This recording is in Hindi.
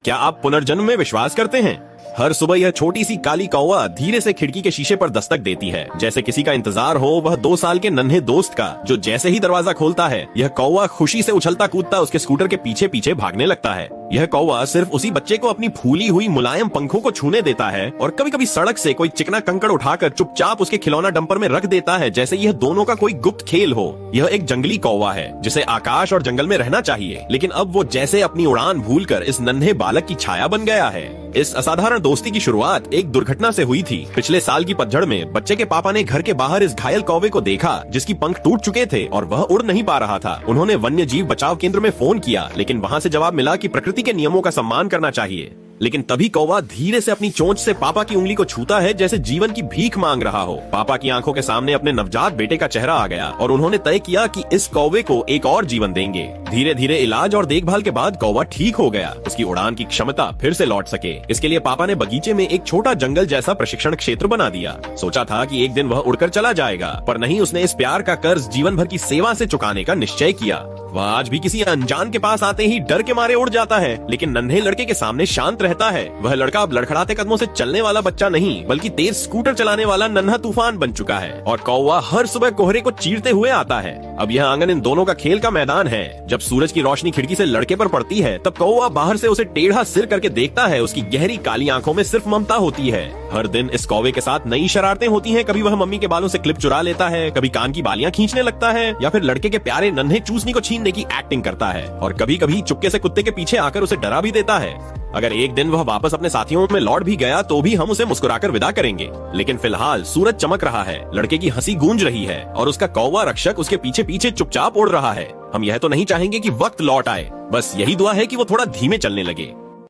क्या आप पुनर्जन्म में विश्वास करते हैं? हर सुबह यह छोटी सी काली कौवा धीरे से खिड़की के शीशे पर दस्तक देती है, जैसे किसी का इंतजार हो वह 2 साल के नन्हे दोस्त का, जो जैसे ही दरवाजा खोलता है यह कौवा खुशी से उछलता कूदता उसके स्कूटर के पीछे पीछे भागने लगता है। यह कौवा सिर्फ उसी बच्चे को अपनी फूली हुई मुलायम पंखों को छूने देता है और कभी कभी सड़क से कोई चिकना कंकड़ उठाकर चुपचाप उसके खिलौना डंपर में रख देता है, जैसे यह दोनों का कोई गुप्त खेल हो। यह एक जंगली कौवा है जिसे आकाश और जंगल में रहना चाहिए, लेकिन अब वो जैसे अपनी उड़ान भूलकर इस नन्हे बालक की छाया बन गया है। इस असाधारण दोस्ती की शुरुआत एक दुर्घटना से हुई थी। पिछले साल की पतझड़ में बच्चे के पापा ने घर के बाहर इस घायल कौवे को देखा जिसकी पंख टूट चुके थे और वह उड़ नहीं पा रहा था। उन्होंने वन्य जीव बचाव केंद्र में फोन किया, लेकिन वहाँ से जवाब मिला कि प्रकृति के नियमों का सम्मान करना चाहिए। लेकिन तभी कौवा धीरे से अपनी चोंच से पापा की उंगली को छूता है, जैसे जीवन की भीख मांग रहा हो। पापा की आंखों के सामने अपने नवजात बेटे का चेहरा आ गया और उन्होंने तय किया कि इस कौवे को एक और जीवन देंगे। धीरे धीरे इलाज और देखभाल के बाद कौवा ठीक हो गया, उसकी उड़ान की क्षमता फिर से लौट सके। इसके लिए पापा ने बगीचे में एक छोटा जंगल जैसा प्रशिक्षण क्षेत्र बना दिया। सोचा था कि एक दिन वह उड़कर चला जाएगा, पर नहीं, उसने इस प्यार का कर्ज जीवन भर की सेवा से चुकाने का निश्चय किया। वह आज भी किसी अनजान के पास आते ही डर के मारे उड़ जाता है, लेकिन नन्हे लड़के के सामने शांत रहता है। वह लड़का अब लड़खड़ाते कदमों से चलने वाला बच्चा नहीं, बल्कि तेज स्कूटर चलाने वाला नन्हा तूफान बन चुका है। और कौवा हर सुबह कोहरे को चीरते हुए आता है। अब यह आंगन इन दोनों का खेल का मैदान है। जब सूरज की रोशनी खिड़की से लड़के पर पड़ती है, तब कौवा बाहर से उसे टेढ़ा सिर करके देखता है। उसकी गहरी काली आंखों में सिर्फ ममता होती है। हर दिन इस कौवे के साथ नई शरारतें होती हैं। कभी वह मम्मी के बालों से क्लिप चुरा लेता है, कभी कान की बालियां खींचने लगता है, या फिर लड़के के प्यारे नन्हे चूसनी को छीनने की एक्टिंग करता है। और कभी कभी चुपके से कुत्ते के पीछे आकर उसे डरा भी देता है। अगर एक दिन वह वापस अपने साथियों में लौट भी गया तो भी हम उसे मुस्कुराकर विदा करेंगे। लेकिन फिलहाल सूरज चमक रहा है, लड़के की हंसी गूंज रही है और उसका कौवा रक्षक उसके पीछे पीछे चुपचाप उड़ रहा है। हम यह तो नहीं चाहेंगे कि वक्त लौट आए, बस यही दुआ है कि वो थोड़ा धीमे चलने लगे।